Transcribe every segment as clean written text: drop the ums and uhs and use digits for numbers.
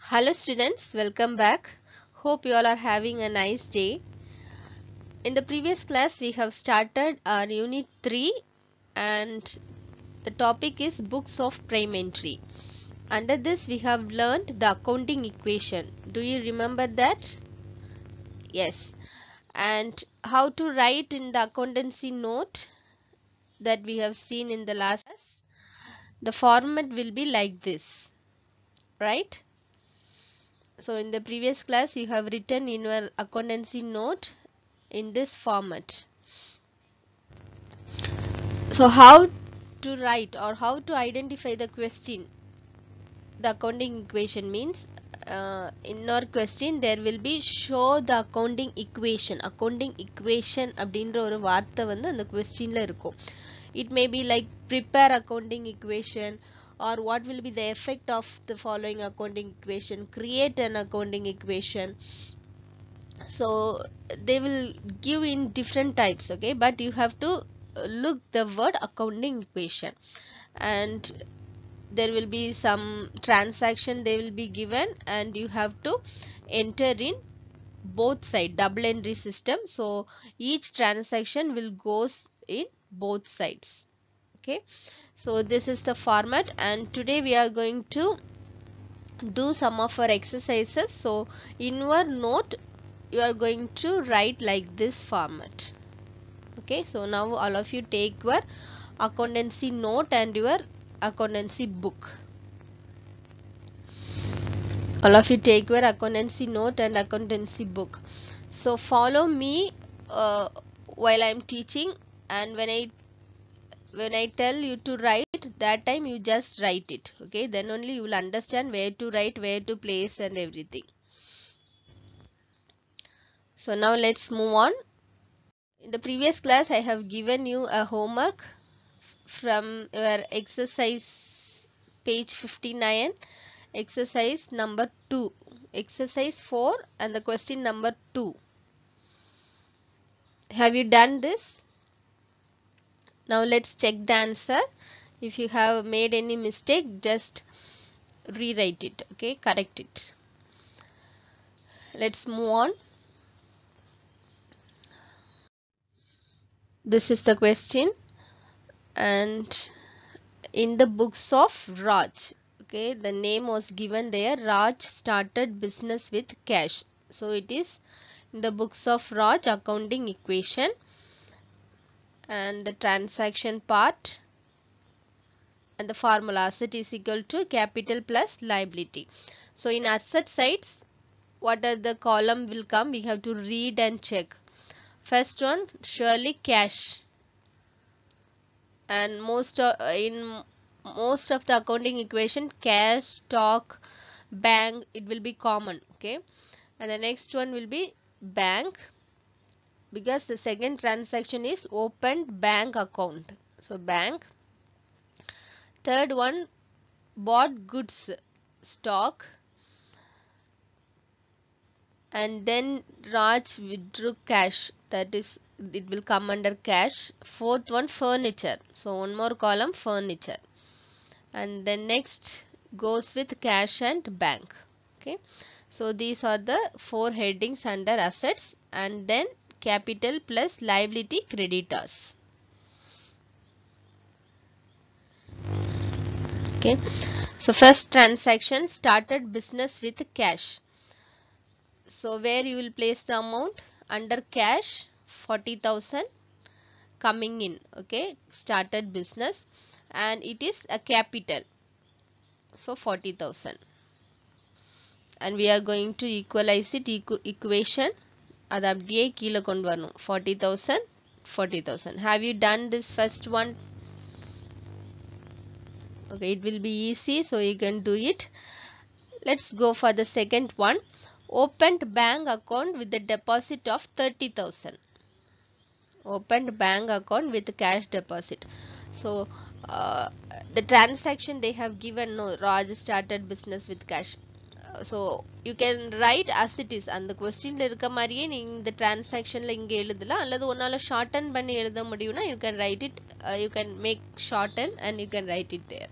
Hello students, welcome back. Hope you all are having a nice day. In the previous class we have started our unit 3 and the topic is books of prime entry. Under this we have learned the accounting equation. Do you remember that? Yes. And how to write in the accountancy note that we have seen in the last class. The format will be like this, right? So in the previous class you have written in your accountancy note in this format. So how to write or how to identify the question? The accounting equation means in our question there will be show the accounting equation. Accounting equation அப்படின்ற ஒரு வார்த்தை வந்து அந்த questionல இருக்கும். It may be like prepare accounting equation or what will be the effect of the following accounting equation, create an accounting equation. So they will give in different types, okay, but you have to look the word accounting equation, and there will be some transaction they will be given and you have to enter in both side, double entry system, so each transaction will goes in both sides. Okay, so this is the format and today we are going to do some of our exercises. So in your note you are going to write like this format. Okay, so now all of you take your accountancy note and your accountancy book. All of you take your accountancy note and accountancy book. So follow me while I am teaching, and when I tell you to write, that time you just write it. Okay, then only you will understand where to write, where to place and everything. So now let's move on. In the previous class I have given you a homework from your exercise page 59, exercise number 2, exercise 4 and the question number 2. Have you done this? Now let's check the answer. If you have made any mistake, just rewrite it, okay, correct it. Let's move on. This is the question, and in the books of Raj, okay, the name was given there, Raj started business with cash. So it is in the books of Raj accounting equation, and the transaction part and the formula asset is equal to capital plus liability. So in asset sides, what are the column will come, we have to read and check. First one surely cash, and in most of the accounting equation cash, stock, bank, it will be common. Okay, and the next one will be bank because the second transaction is opened bank account, so bank. Third one bought goods, stock, and then Raj withdrew cash, that is it will come under cash. Fourth one furniture, so one more column furniture, and then next goes with cash and bank. Okay, so these are the 4 headings under assets, and then capital plus liability creditors. Okay, so first transaction started business with cash. So where you will place the amount under cash, 40,000 coming in. Okay, started business and it is a capital, so 40,000, and we are going to equalize it, equation அது அப்படியே கீழே கொண்டு வரணும். 40,000 40,000. Have you done this first one? Okay, it will be easy, so you can do it. Let's go for the second one. Opened bank account with the deposit of 30,000. Opened bank account with cash deposit. So the transaction they have given, no, Raj started business with cash. So you can write as it is, அந்த கொஸ்டின்ல இருக்க மாதிரியே நீ இந்த டிரான்சாக்ஷன்ல இங்க எழுதலாம், அல்லது ஒன்னால ஷார்டன் பண்ணி எழுத முடியும்னா you can write it, you can make shorten and you can write it there.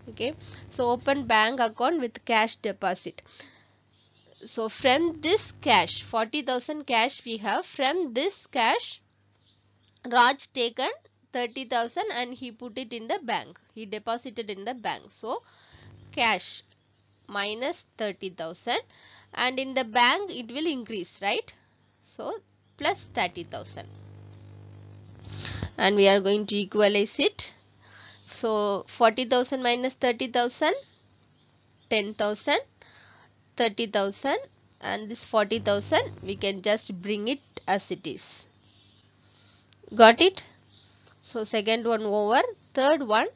Okay, so open bank account with cash deposit. So from this cash, 40,000 cash we have, from this cash Raj taken 30,000 and he put it in the bank, he deposited in the bank. So cash minus 30,000, and in the bank it will increase, right? So plus 30,000, and we are going to equalize it. So 40,000 minus 30,000, 10,000, 30,000, and this 40,000 we can just bring it as it is. Got it? So second one over. Third one,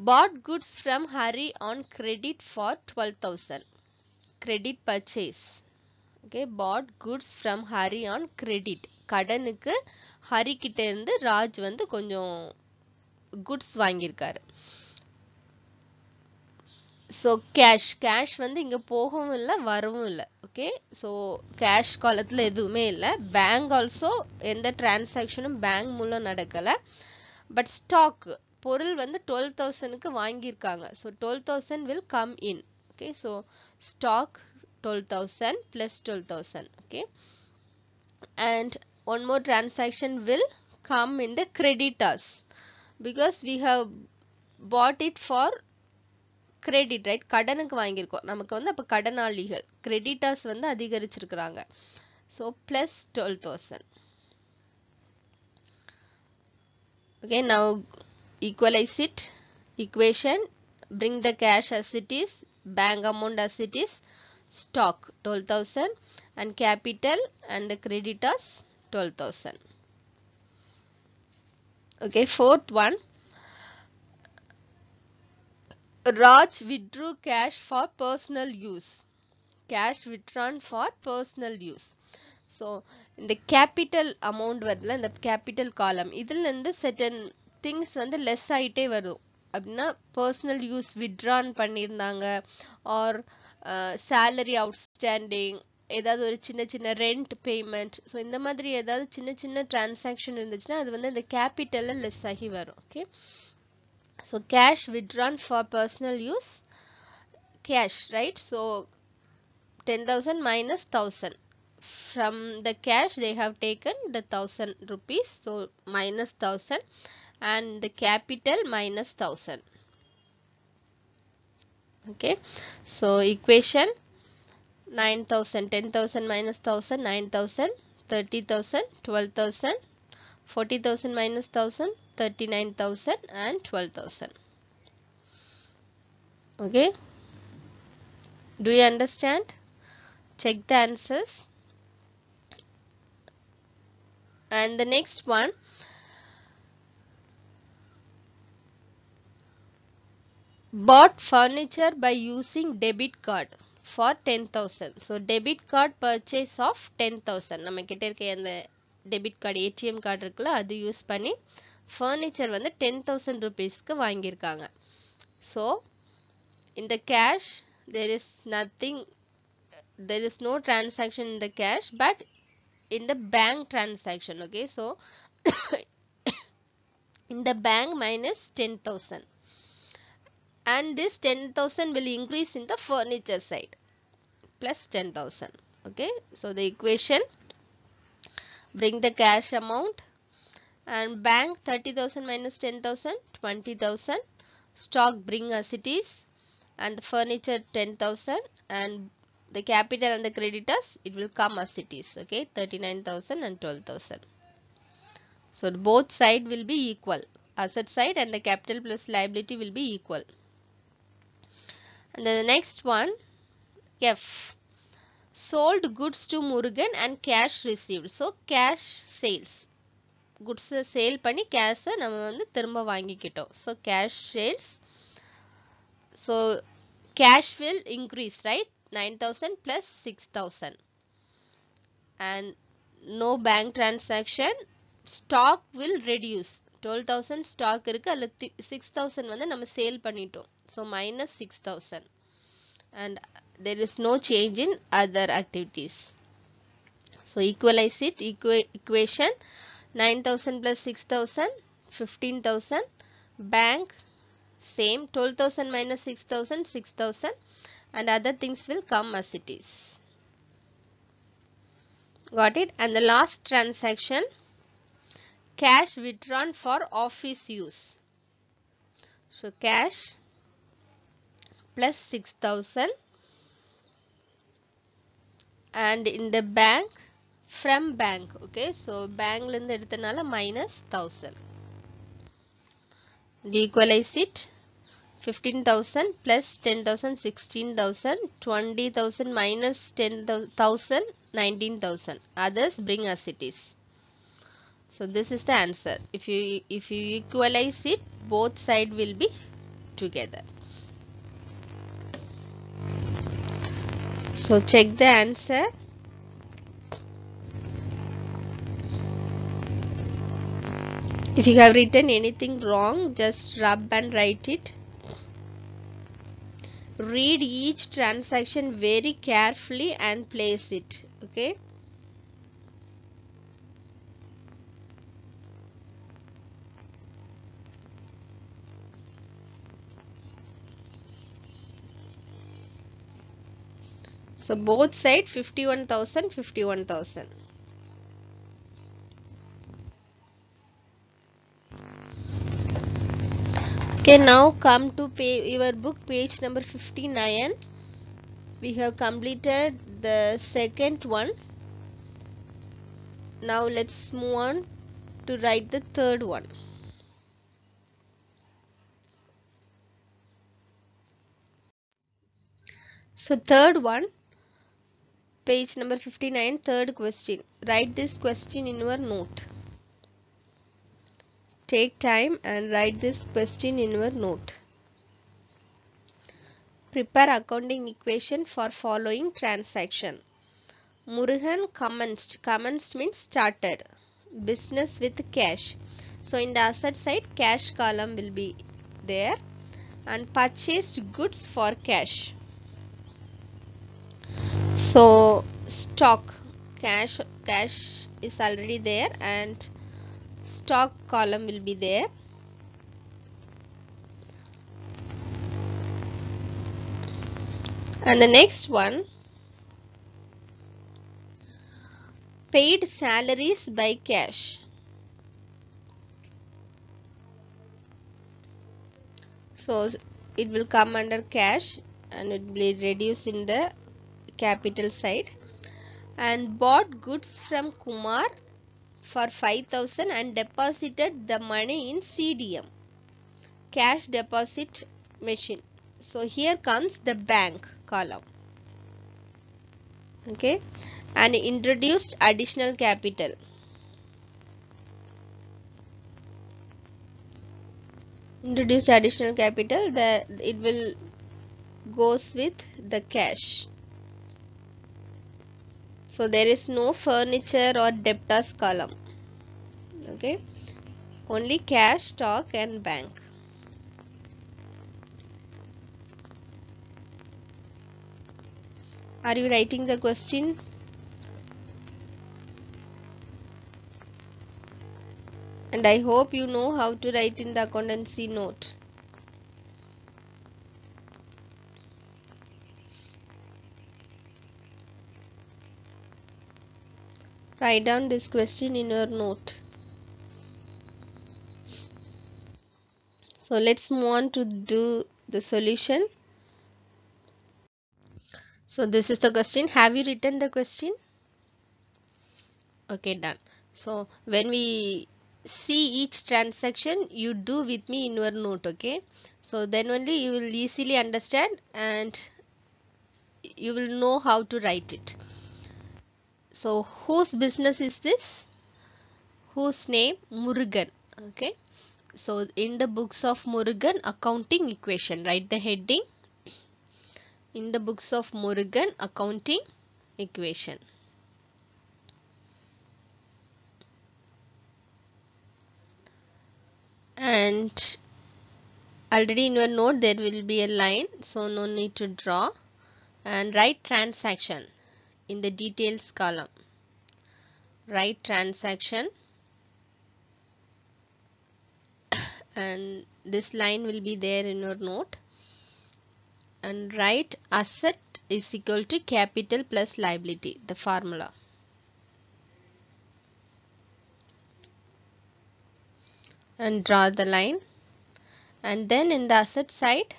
bought goods from Hari on credit for 12,000. Credit purchase. Okay, bought goods from Hari on credit. கடனுக்கு ஹரி கிட்ட இருந்து ராஜ் வந்து கொஞ்சம் goods வாங்கியிருக்காரு. So cash வந்து இங்கே போகவும் இல்லை வரவும் இல்லை. ஓகே, ஸோ கேஷ் காலத்தில் எதுவுமே இல்லை. பேங்க் ஆல்சோ எந்த டிரான்சாக்ஷனும் பேங்க் மூலம் நடக்கலை. பட் ஸ்டாக் பொருள் வந்து 12,000க்கு வாங்கியிருக்காங்க. So 12,000 will come in. Okay, so stock 12,000 plus 12,000. Okay, and one more transaction will come in the creditors because we have bought it for credit, right? கடனுக்கு வாங்கியிருக்கோம், நமக்கு வந்து அப்போ கடனாளிகள் கிரெடிட்டர்ஸ் வந்து அதிகரிச்சிருக்கிறாங்க. So plus 12,000. Okay, now equalize it. Equation, bring the cash as it is, bank amount as it is, stock 12,000 and capital and the creditors 12,000. Okay, fourth one, Raj withdrew cash for personal use. Cash withdrawn for personal use. So இந்த capital amount வருதுல, இந்த capital காலம் இதுலேருந்து Sutton things வந்து less ஆகிட்டே வரும். அப்படின்னா personal use withdrawn பண்ணியிருந்தாங்க, ஆர் சேலரி அவுட்ஸ்டாண்டிங், ஏதாவது ஒரு சின்ன சின்ன ரெண்ட் பேமெண்ட், ஸோ இந்த மாதிரி ஏதாவது சின்ன சின்ன டிரான்சாக்ஷன் இருந்துச்சுன்னா அது வந்து இந்த கேபிட்டலில் லெஸ் ஆகி வரும். Okay, so cash withdrawn for personal use, cash, right? So 10,000 minus 1,000. From the cash they have taken the 1,000 rupees, so minus 1,000, and the capital minus 1,000. Okay, so equation 9,000, 10,000 minus 1,000, 9,000, 30,000, 12,000, 40,000 minus 1,000, 39,000 and 12,000. Okay, do you understand? Check the answers. And the next one, bought furniture by using debit card for 10,000. So debit card purchase of 10,000. நம்ம கிட்ட இருக்க அந்த debit card, ATM card இருக்குல்ல, அது use பண்ணி furniture வந்து 10,000 ருபீஸ்க்கு வாங்கியிருக்காங்க. ஸோ இந்த cash there is nothing, there is no transaction in the cash but in the bank transaction. Okay, so in the bank minus 10,000, and this 10,000 will increase in the furniture side plus 10,000. Okay, so the equation, bring the cash amount, and bank 30,000 minus 10,000, 20,000, stock bring as it is, and the furniture 10,000, and the capital and the creditors it will come as it is. Okay, 39,000 and 12,000. So both side will be equal, asset side and the capital plus liability will be equal. And then the next one, F, sold goods to Murugan and cash received. So cash sales, goods sale பண்ணி cash நம்ம வந்து திரும்ப வாங்கிக்கிட்டோம். So cash sales, so cash will increase, right? 9,000 plus 6,000, and no bank transaction. Stock will reduce, 12,000 stock இருக்கு, அல்ல 6,000 வந்து நம்ம sale பண்ணிட்டோம். So minus 6,000, and there is no change in other activities. So equalize it. Equation 9,000 plus 6,000, 15,000, bank same. 12,000 minus 6,000, 6,000, and other things will come as it is. Got it? And the last transaction, cash withdrawn for office use. So cash plus 6,000, and in the bank, from bank. Okay, so bank la irundhu eduthanala minus 1,000. Equalize it. 15,000 plus 10,000, 16,000, 20,000 minus 10,000, 19,000. Others bring as it is. So this is the answer. If you equalize it, both side will be together. So check the answer. If you have written anything wrong, just rub and write it. Read each transaction very carefully and place it. Okay. So both side 51,000, 51,000. Okay, now come to your book, page number 59. We have completed the second one. Now let's move on to write the third one. So third one, page number 59, third question. Write this question in your note. Take time and write this question in your note. Prepare accounting equation for following transaction. Murugan commenced. Commenced means started business with cash. So in the asset side, cash column will be there, and purchased goods for cash. So stock, cash is already there, and stock column will be there. And the next one, paid salaries by cash. So it will come under cash and it will be reduced in the capital side. And bought goods from Kumar for 5,000 and deposited the money in CDM, cash deposit machine. So here comes the bank column. Okay, and introduced additional capital. Introduced additional capital, it will goes with the cash. So there is no furniture or debtors column. Okay, only cash, stock and bank. Are you writing the question? And I hope you know how to write in the accountancy note. Write down this question in your note. So let's move on to do the solution. So this is the question. Have you written the question? Okay, done. So when we see each transaction, you do with me in your note. Okay, so then only you will easily understand and you will know how to write it. So whose business is this? Whose name? Murugan. Okay, so in the books of Murugan, accounting equation, write the heading. In the books of Murugan, accounting equation. And already in your note there will be a line, so no need to draw. And write transaction in the details column. Write transaction and this line will be there in your note, and write asset is equal to capital plus liability, the formula. And draw the line, and then in the asset side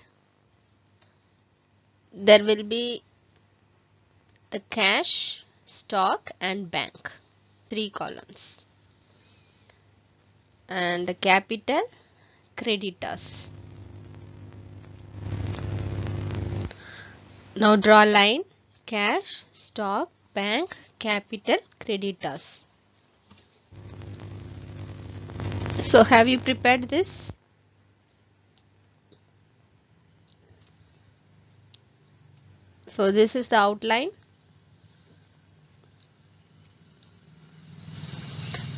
there will be the cash, stock and bank, 3 columns, and the capital, creditors. Now draw line, cash, stock, bank, capital, creditors. So have you prepared this? So this is the outline.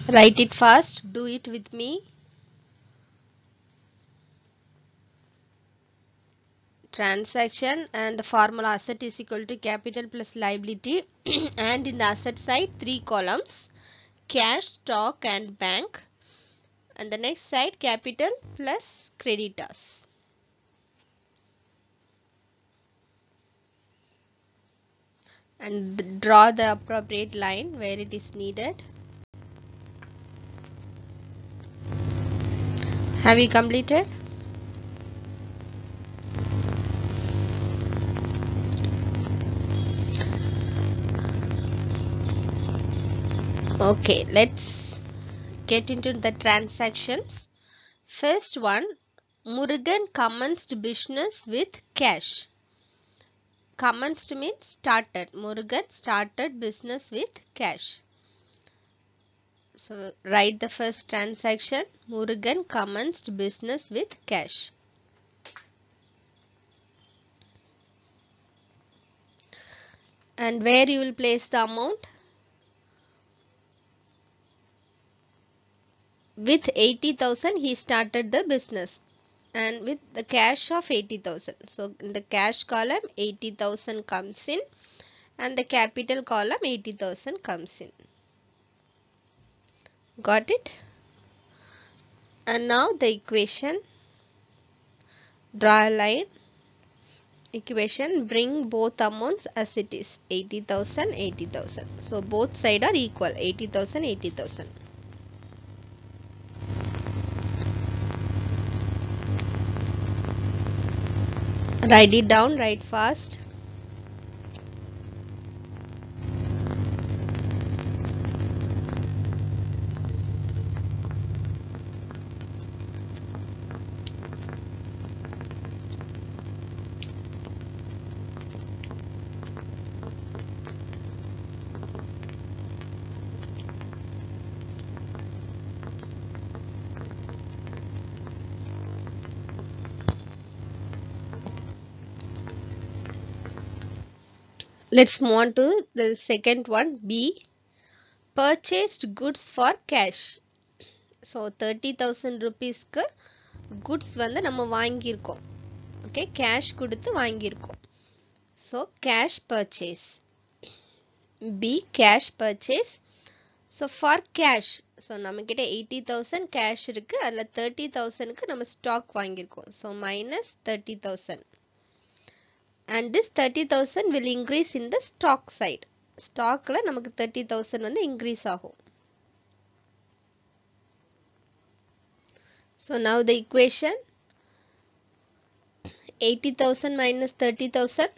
Write it fast, do it with me. Transaction, and the formula asset is equal to capital plus liability and in the asset side 3 columns, cash, stock and bank, and the next side capital plus creditors. And draw the appropriate line where it is needed. Have you completed? Okay, let's get into the transactions. First one, Murugan commenced business with cash. Commenced means started. Murugan started business with cash. So write the first transaction. Murugan commenced business with cash. And where you will place the amount? With 80,000 he started the business, and with the cash of 80,000. So in the cash column 80,000 comes in, and the capital column 80,000 comes in. Got it? And now the equation. Draw a line. Equation, bring both amounts as it is, 80,000, 80,000. So both sides are equal, 80,000, 80,000. Write it down, write fast. Let's move on to the second one, B. Purchased goods for cash. So 30,000 rupees goods வந்து நம்ம வாங்கியிருக்கோம். Okay, cash கொடுத்து வாங்கியிருக்கோம். So cash purchase. B, cash purchase. So for cash, so நம்மகிட்ட 80,000 cash இருக்கு, அதுல 30,000க்கு நம்ம stock வாங்கியிருக்கோம். So minus 30,000. And this 30,000 will increase in the stock side. Stockல நமக்கு 30,000 வந்து increase ஆகும். So now the equation, 80,000 minus 30,000,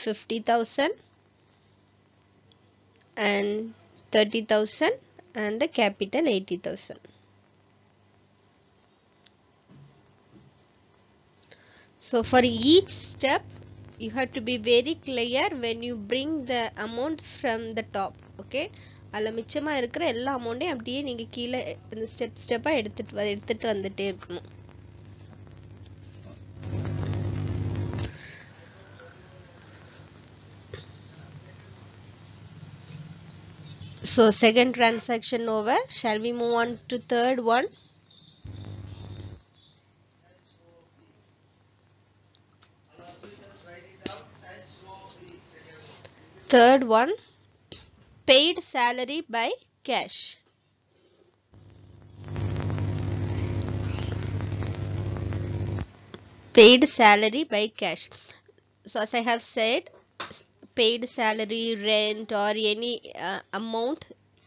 50,000 and 30,000 and the capital 80,000. So for each step you have to be very clear when you bring the amount from the top. Okay, அதில் மிச்சமாக இருக்கிற எல்லா அமௌண்ட்டையும் அப்படியே நீங்கள் கீழே இந்த ஸ்டெப்பாக எடுத்துட்டு வந்துட்டே இருக்கணும். So second transaction over. Shall we move on to third one? Third one, paid salary by cash. Paid salary by cash. So as I have said, paid salary, rent or any amount,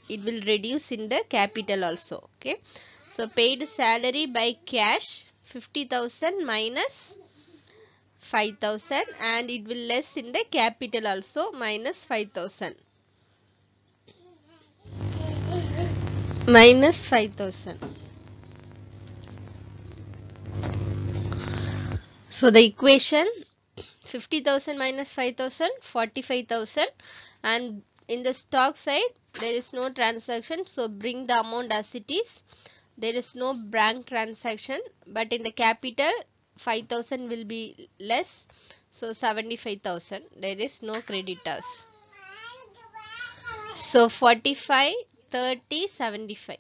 it will reduce in the capital also. Okay. So paid salary by cash 50,000 minus 5,000 and it will less in the capital also minus 5,000. Minus 5,000. So the equation 50,000 minus 5,000, 45,000, and in the stock side there is no transaction, so bring the amount as it is. There is no bank transaction, but in the capital 5,000 will be less, so 75,000. There is no creditors. So 45, 30, 75.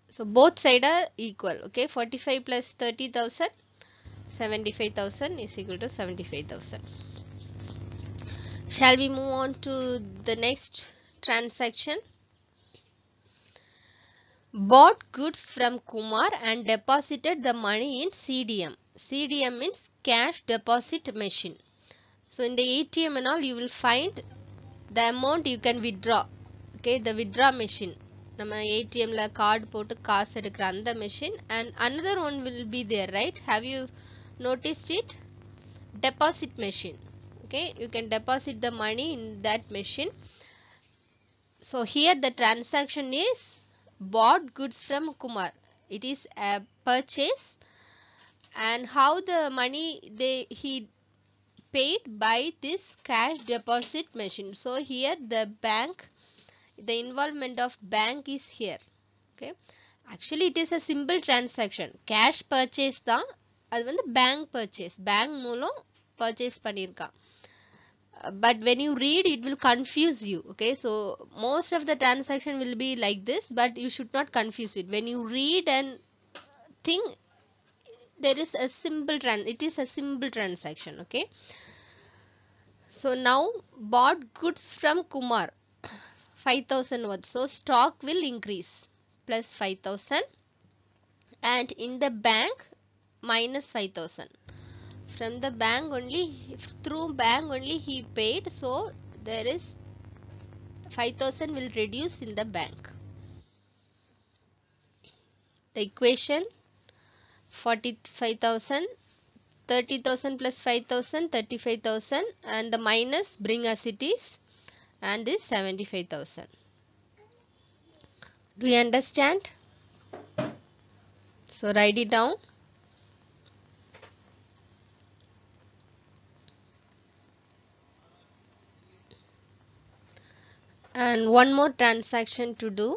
So both sides are equal. Okay, 45 plus 30,000, 75,000 is equal to 75,000. Shall we move on to the next transaction? Bought goods from Kumar and deposited the money in CDM. CDM means cash deposit machine. So in the ATM and all you will find the amount you can withdraw. Okay, the withdraw machine. நம்ம ஏடிஎம்ல card போட்டு காசு எடுக்கிற அந்த machine and another one will be there, right? Have you noticed it? Deposit machine. Okay, you can deposit the money in that machine. So here the transaction is bought goods from Kumar. It is a purchase, and how the money he paid by this cash deposit machine. So here the bank, the involvement of bank is here. Okay, actually it is a simple transaction. Cash purchase தான், அது வந்து bank purchase, bank மூலம் purchase பண்ணிருக்கான். But when you read it will confuse you. Okay, so most of the transaction will be like this, but you should not confuse it. When you read and think, there is a simple it is a simple transaction. Okay, so now bought goods from Kumar 5,000 worth, so stock will increase plus 5,000 and in the bank minus 5,000. From the bank only, through bank only he paid, so there is 5,000 will reduce in the bank. The equation 45,000, 30,000 plus 5,000, 35,000 and the minus bring as it is, and this 75,000. Do you understand? So write it down. And one more transaction to do,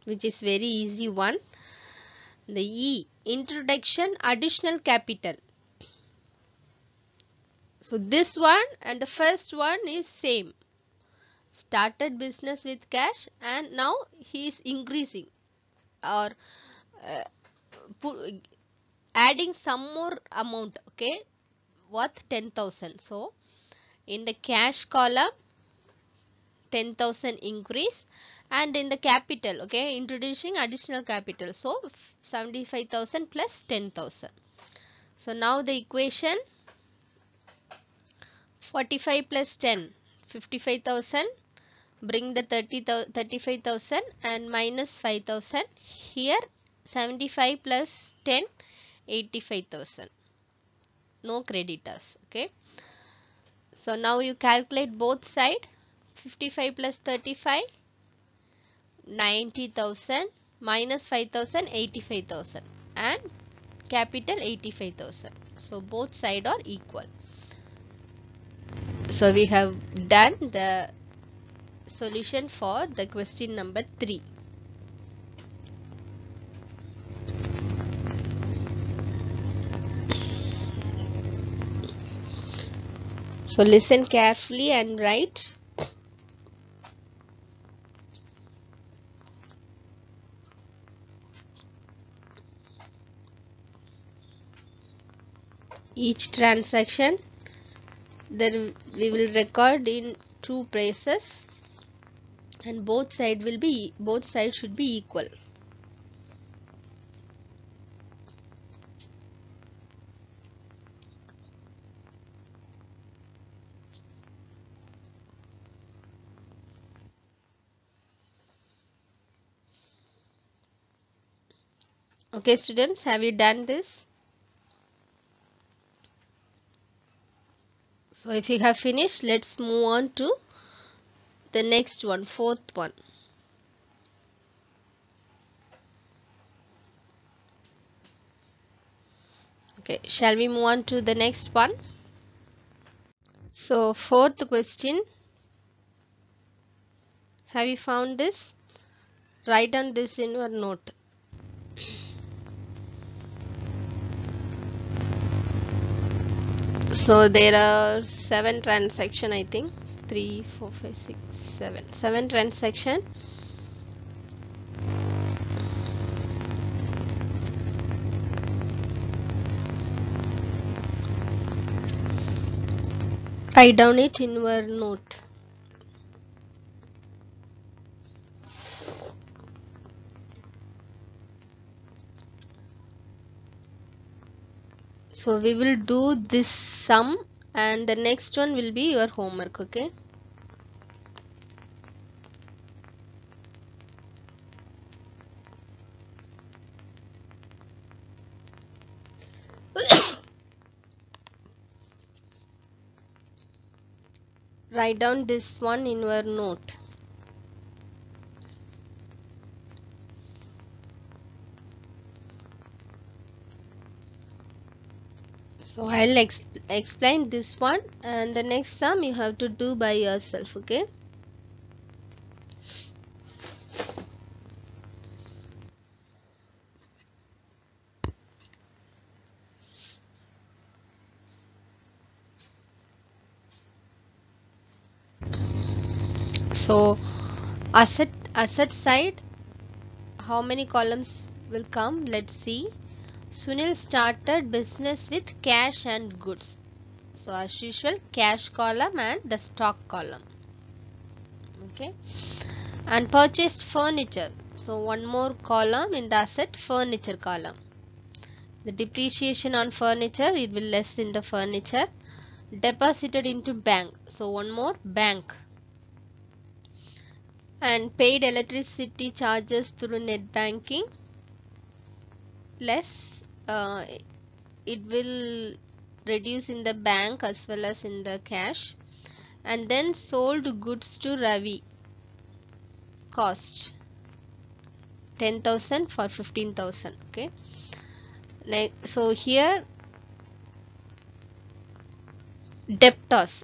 which is very easy one. The E, introduction additional capital. So this one and the first one is same. Started business with cash and now he is increasing or adding some more amount. Okay, worth 10,000. So in the cash column 10,000 increase, and in the capital, okay, introducing additional capital, so 75,000 plus 10,000. So now the equation 45 plus 10, 55,000, bring the 35,000 and minus 5,000. Here 75 plus 10, 85,000. No creditors. Okay, so now you calculate both sides. 55 plus 35, 90,000 minus 5,000, 85,000 and capital 85,000. So both sides are equal. So we have done the solution for the question number 3. So listen carefully and write. Each transaction then we will record in 2 places and both sides should be equal. Okay students, have you done this? So if you have finished, let's move on to the next one, fourth one. Okay, shall we move on to the next one? So fourth question, have you found this? Write down this in your note. So there are 7 transaction, I think 3 4 5 6 7 transaction. Write down it in your note. So we will do this sum and the next one will be your homework. Okay. Write down this one in your note. So I'll explain this one and the next sum you have to do by yourself. Okay. So asset side, how many columns will come? Let's see. Sunil started business with cash and goods. So as usual, cash column and the stock column. Okay. And purchased furniture. So one more column in the asset, furniture column. The depreciation on furniture, it will less in the furniture. Deposited into bank. So one more, bank. And paid electricity charges through net banking, less, it will reduce in the bank as well as in the cash. And then sold goods to Ravi, cost 10,000 for 15,000. Okay. So here debtors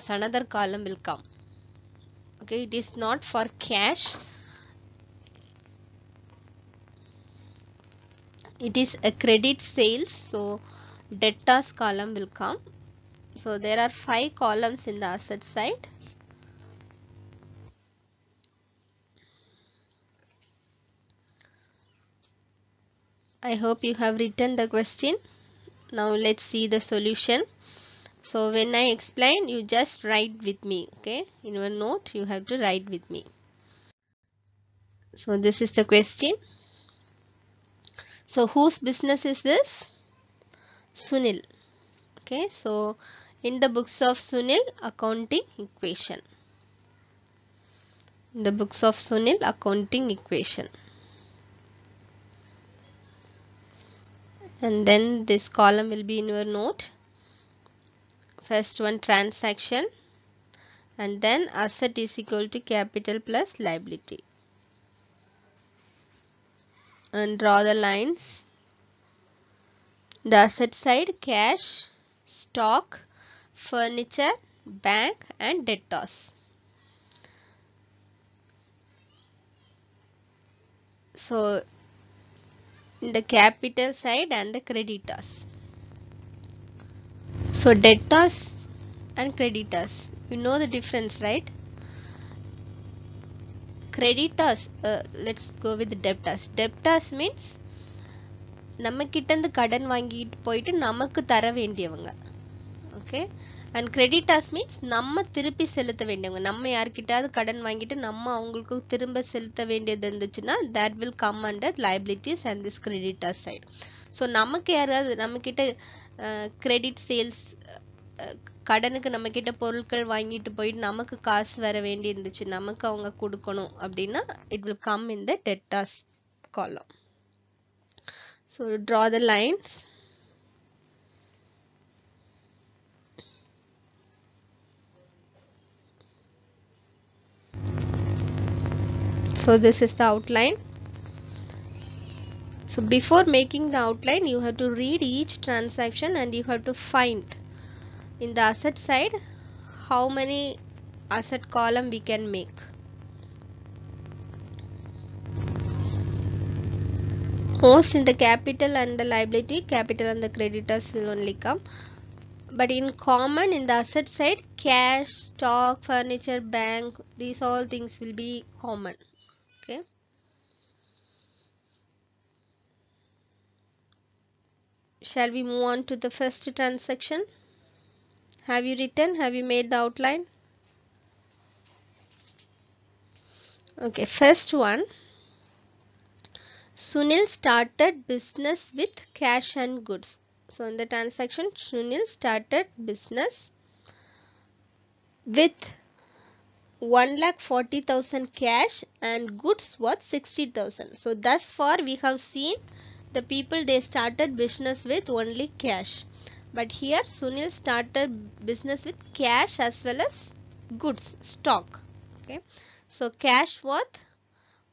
another column will come. Okay, it is not for cash, it is a credit sales, so debtors column will come. So there are 5 columns in the asset side. I hope you have written the question. Now let's see the solution. So when I explain, you just write with me. Okay, in your note you have to write with me. So this is the question. So whose business is this? Sunil. Okay, so in the books of Sunil, accounting equation. In the books of Sunil, accounting equation. And then this column will be in your note. First one, transaction, and then asset is equal to capital plus liability. And draw the lines. The asset side, cash, stock, furniture, bank and debtors. So in the capital side and the creditors. So debtors and creditors, you know the difference, right? Creditors, let's go with the debtors. Debtors means நம்ம கிட்ட இருந்து கடன் வாங்கிட்டு போயிட்டு நமக்கு தர வேண்டியவங்க. Okay. And creditors means நம்ம திருப்பி செலுத்த வேண்டியவங்க. நம்ம யார்கிட்டயாவது கடன் வாங்கிட்டு நம்ம அவங்களுக்கு திரும்ப செலுத்த வேண்டியது இருந்துச்சுன்னா that will come under liabilities and this creditor side. So நமக்கு யாராவது நம்மக்கிட்ட கிரெடிட் சேல்ஸ், கடனுக்கு நம்ம கிட்ட பொருட்கள் வாங்கிட்டு போயிட்டு நமக்கு காசு வர வேண்டி இருந்துச்சு, நமக்கு அவங்க கொடுக்கணும் அப்படின்னா it will come in the debtors column. So draw the lines. So this is the outline. So before making the outline, you have to read each transaction and you have to find in the asset side how many asset column we can make. Most in the capital and the liability, capital and the creditors will only come. But in common in the asset side, cash, stock, furniture, bank, these all things will be common. Okay. Shall we move on to the first transaction? Have you written? Have you made the outline? Okay, first one. Sunil started business with cash and goods. So in the transaction, Sunil started business with 1,40,000 cash and goods worth 60,000. So thus far we have seen the people they started business with only cash. But here Sunil started business with cash as well as goods, stock. Okay. So cash worth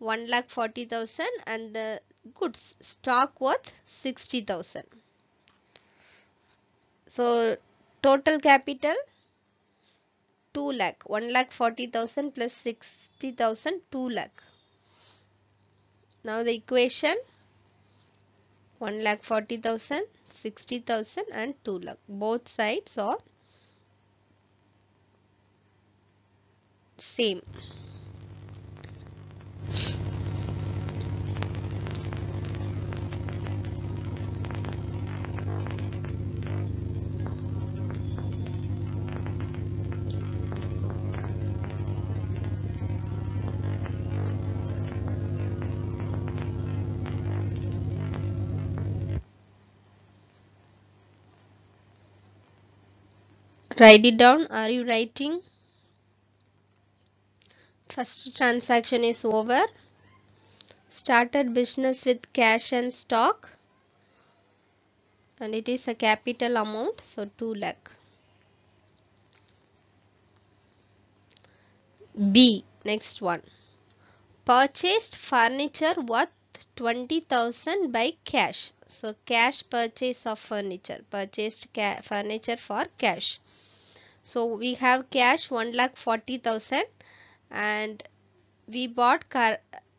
1,40,000 and the goods stock worth 60,000. So total capital 2 lakh, 1,40,000 plus 60,000, 2 lakh. Now the equation 1,40,000, 60,000 and 2 lakh. Both sides are same. Write it down. Are you writing? First transaction is over. Started business with cash and stock. And it is a capital amount. So 2 lakh. B. Next one. Purchased furniture worth 20,000 by cash. So cash purchase of furniture. Purchased furniture for cash. So we have cash 1,40,000 and we bought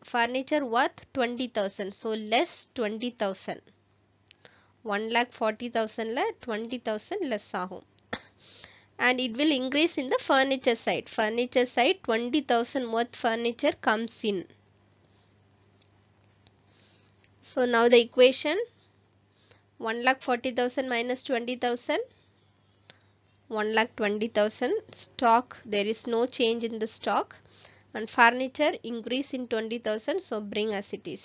furniture worth 20,000. So less 20,000. 1,40,000 la 20,000 less ahum. And it will increase in the furniture side. Furniture side 20,000 worth furniture comes in. So now the equation 1,40,000 minus 20,000. 1,20,000. Stock, there is no change in the stock, and furniture increase in 20,000, so bring as it is,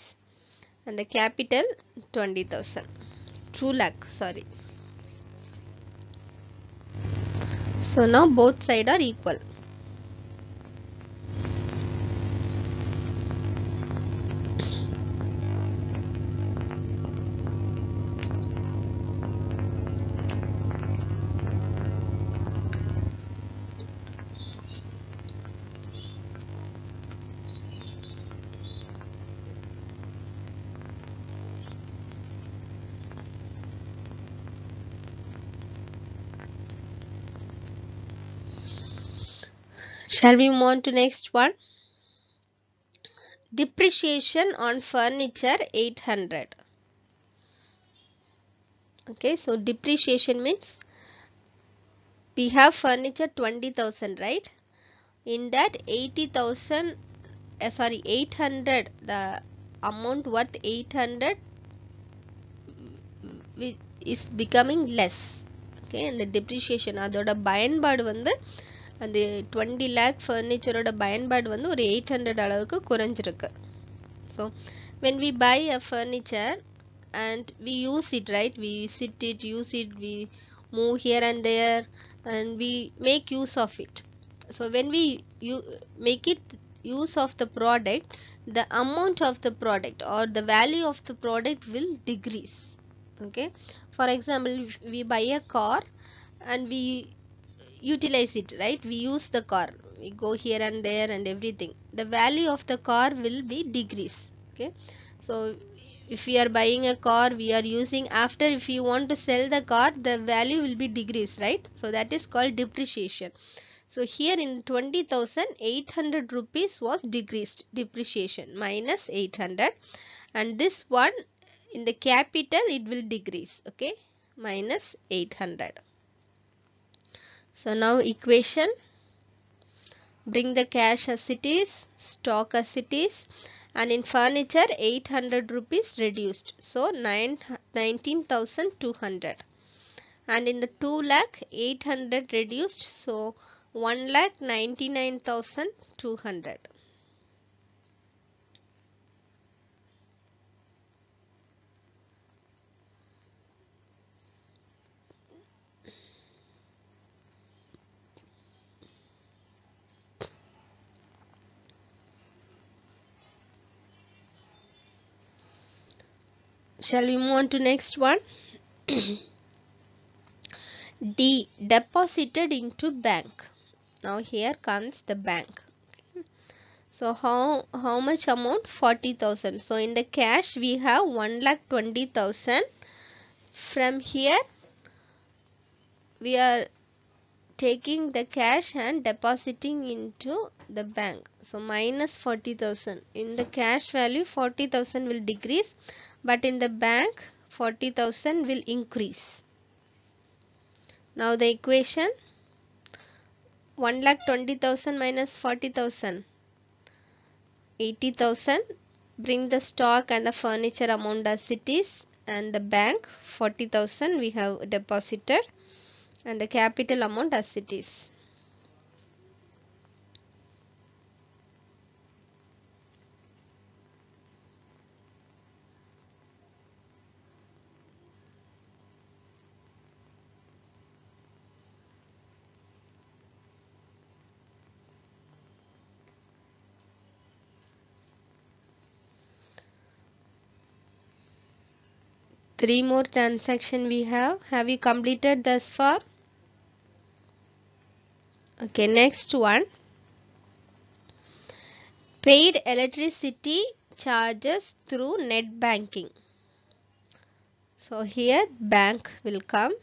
and the capital 20,000, 2 lakh, sorry. So now both sides are equal. Shall we move on to next one? Depreciation on furniture 800. Okay, so depreciation means we have furniture 20,000, right? In that 80,000, 800, the amount worth 800 is becoming less. Okay, and the depreciation அதோட பயன்பாடு வந்து அந்த 20 lakh ஃபர்னிச்சரோட பயன்பாடு வந்து ஒரு 800 அளவுக்கு குறைஞ்சிருக்கு. So when we buy a furniture and we use it, right, we use it, we move here and there and we make use of it. So when we make it use of the product, the amount of the product or the value of the product will decrease. Okay, for example, if we buy a car and we utilize it, right? We use the car, we go here and there and everything, the value of the car will be decrease. Okay, so if we are buying a car, we are using, after if you want to sell the car, the value will be decrease, right? So that is called depreciation. So here in 20,000, 800 rupees was decreased, depreciation minus 800, and this one in the capital it will decrease. Okay, minus 800. So now equation, bring the cash as it is, stock as it is, and in furniture 800 rupees reduced, so 19,200, and in the 2 lakh 800 reduced, so 1,99,200. Shall we move on to next one? D, deposited into bank. Now here comes the bank. So how much amount? 40,000. So in the cash we have 1,20,000. From here we are taking the cash and depositing into the bank. So minus 40,000. In the cash value 40,000 will decrease, but in the bank 40,000 will increase. Now the equation, 1,20,000 minus 40,000, 80,000. Bring the stock and the furniture amount as it is, and the bank 40,000 we have deposited, and the capital amount as it is. Three more transaction we have. Have you completed thus far? Okay, next one. Paid electricity charges through net banking. So here bank will come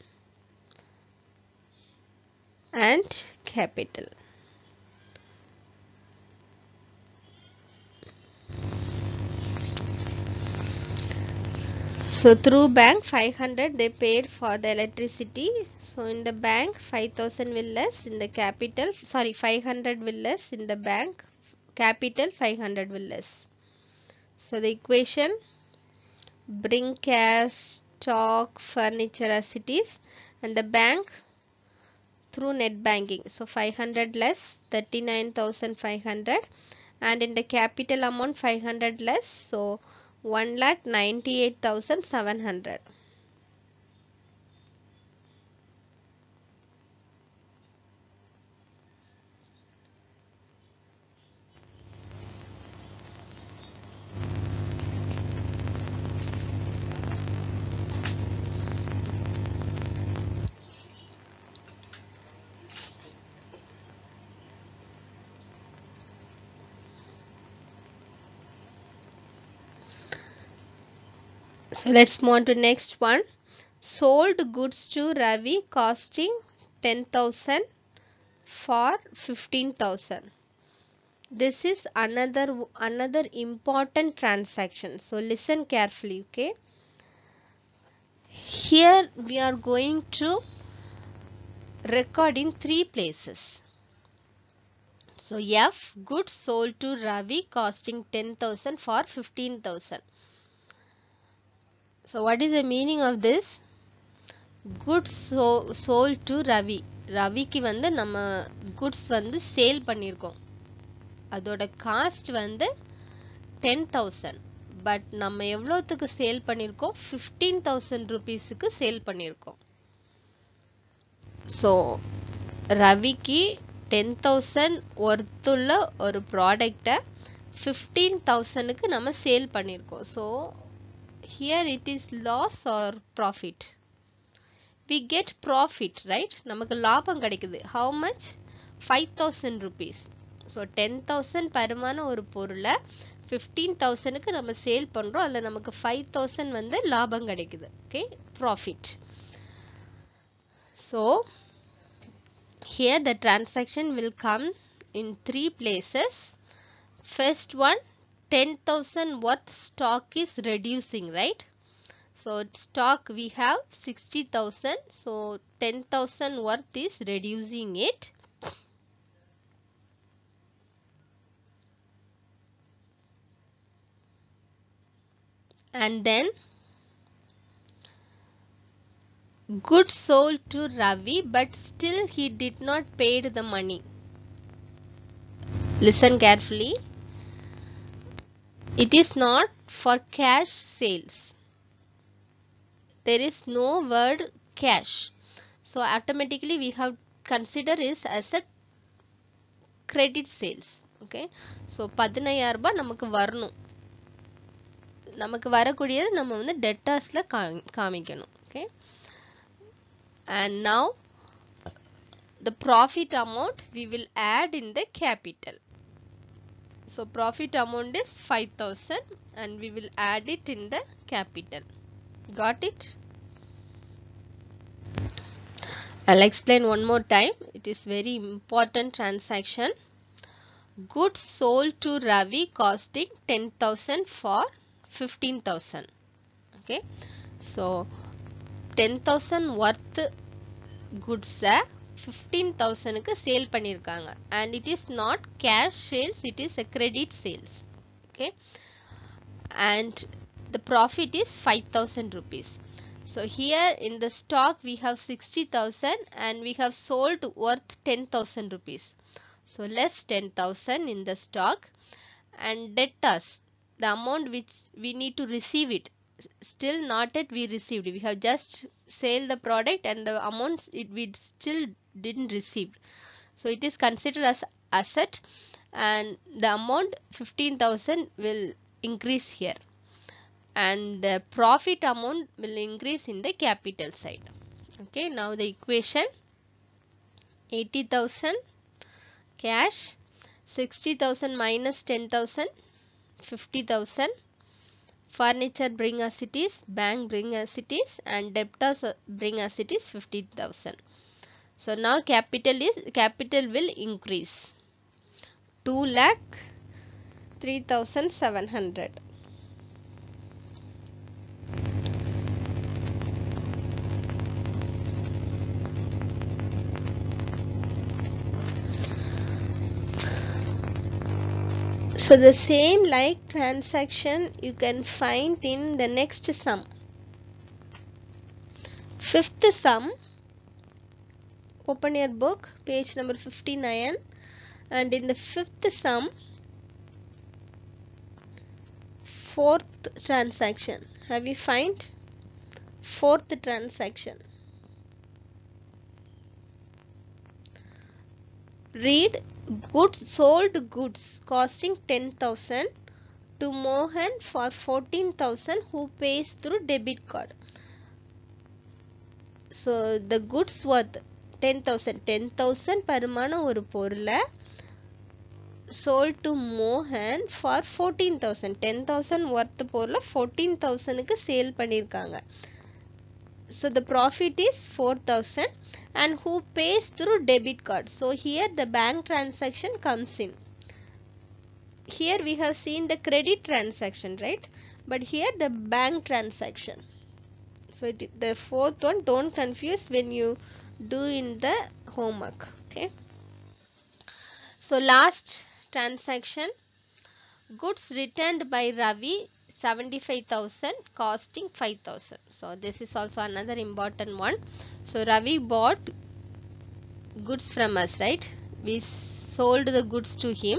and capital. So through bank 500 they paid for the electricity. So in the bank 5,000 will less, in the capital, sorry, 500 will less, in the bank capital 500 will less. So the equation, bring cash, stock, furniture as it is, and the bank through net banking. So 500 less, 39,500, and in the capital amount 500 less, so 1,98,700. So let's move on to next one. Sold goods to Ravi costing 10,000 for 15,000. This is another important transaction. So listen carefully, okay? Here we are going to record in three places. So F, goods sold to Ravi costing 10,000 for 15,000. So what is the meaning of this? Goods sold to Ravi. ரவிக்கு வந்து நம்ம goods வந்து sale பண்ணியிருக்கோம். அதோட cost வந்து 10,000. But நம்ம எவ்வளோத்துக்கு sale பண்ணியிருக்கோம்? 15,000 ருபீஸுக்கு sale பண்ணியிருக்கோம். ஸோ ரவிக்கு 10,000 ஒர்த்துள்ள ஒரு ப்ராடக்டை 15,000க்கு நம்ம சேல் பண்ணியிருக்கோம். So here it is loss or profit? We get profit, right? நமக்கு லாபம் கிடைக்குது. How much? 5,000 rupees. ஸோ 10,000 பருமான ஒரு பொருளை 15,000க்கு நம்ம சேல் பண்ணுறோம். அதில் நமக்கு 5,000 வந்து லாபம் கிடைக்குது. Okay, profit. So here the transaction will come in 3 places. First one, 10,000 worth stock is reducing, right? So stock we have 60,000, so 10,000 worth is reducing it. And then goods sold to Ravi, but still he did not pay the money. Listen carefully. It is not for cash sales. There is no word cash. So automatically we have consider is as a credit sales. Okay. So 15,000 ரூபாய் நமக்கு வரணும். நமக்கு வரக்கூடியது நம்ம வந்து டெட்டாஸ்ல காமிக்கணும். Okay. And now the profit amount we will add in the capital. So profit amount is 5,000 and we will add it in the capital. Got it? I'll explain one more time. It is very important transaction. Goods sold to Ravi costing 10,000 for 15,000. Okay. So 10,000 worth goods 15,000க்கு sale பண்ணிருக்காங்க. And it is not cash sales, it is a credit sales. Okay. And the profit is 5,000 rupees. So here in the stock we have 60,000 and we have sold worth 10,000 rupees. So less 10,000 in the stock, and debtors, the amount which we need to receive it, still not yet we received. We have just sold the product and the amounts we still didn't receive. So it is considered as asset and the amount 15,000 will increase here. And the profit amount will increase in the capital side. Okay, now the equation: 80,000 cash, 60,000 minus 10,000, 50,000. Furniture bring as it is, bank bring as it is, and debtors bring as it is 50,000. So now capital will increase. 2,03,700. So the same like transaction you can find in the next sum. Fifth sum, open your book, page number 59, and in the fifth sum, fourth transaction. Have you find fourth transaction? Read: goods sold goods costing 10,000 to Mohan for 14,000 who pays through debit card. So the goods worth 10,000 பருமான ஒரு பொருளை sold to Mohan for 14,000. 10,000 worth பொருளை 14,000க்கு sale பண்ணிருக்காங்க. So the profit is 4,000 and who pays through debit card. So here the bank transaction comes in. Here we have seen the credit transaction, right? But here the bank transaction. So the fourth one, don't confuse when you do in the homework. Okay. So last transaction, goods returned by Ravi 75,000 costing 5,000. So this is also another important one. So Ravi bought goods from us, right? We sold the goods to him.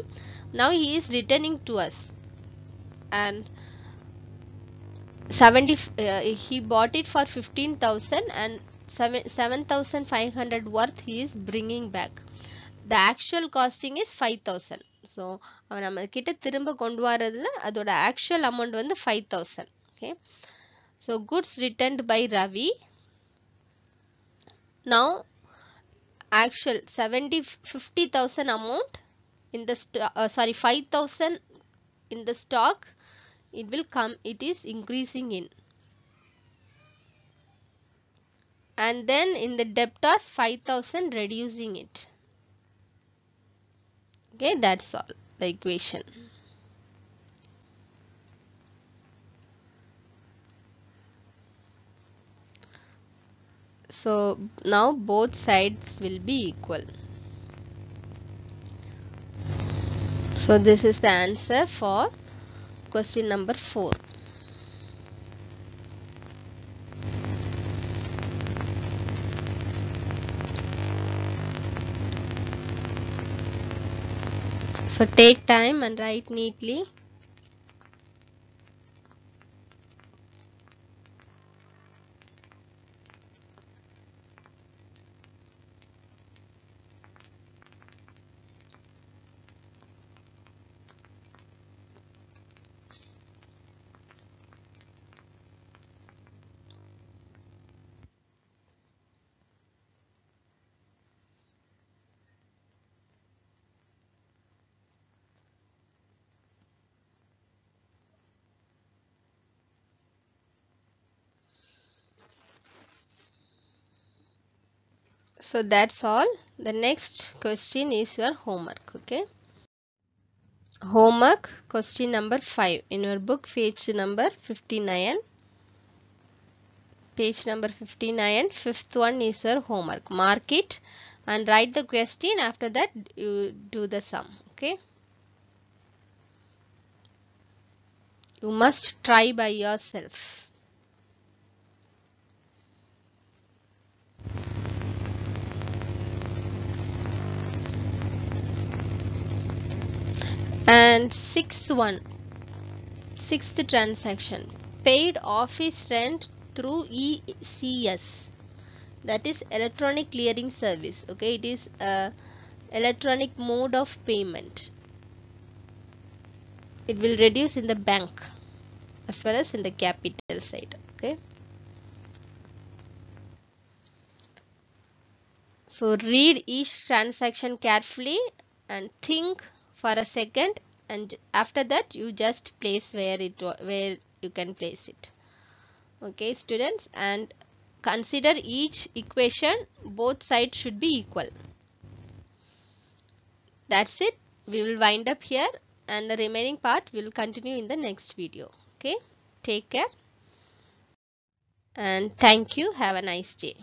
Now he is returning to us, and he bought it for 15,000 and 7,500 worth he is bringing back. the actual costing is 5000. So அவன் நம்ம கிட்ட திரும்ப கொண்டு வரதுல அதோட actual amount வந்து 5000. Okay, so goods returned by Ravi. Now actual 50,000 amount in the 5,000 in the stock, it will come, it is increasing in, and then in the debtors 5,000 reducing it. Okay, that's all the equation. So now both sides will be equal. So this is the answer for question number 4. So take time and write neatly. So that's all. The next question is your homework. Okay, homework question number 5 in your book, page number 59. Page number 59, fifth one is your homework. Mark it and write the question. After that you do the sum. Okay, you must try by yourself. And sixth transaction, paid office rent through ECS, that is electronic clearing service. Okay, it is a electronic mode of payment. It will reduce in the bank as well as in the capital side. Okay, so read each transaction carefully and think for a second, and after that you just place where you can place it. Okay students, and consider each equation, both sides should be equal. That's it. We will wind up here, and the remaining part will continue in the next video. Okay, take care and thank you. Have a nice day.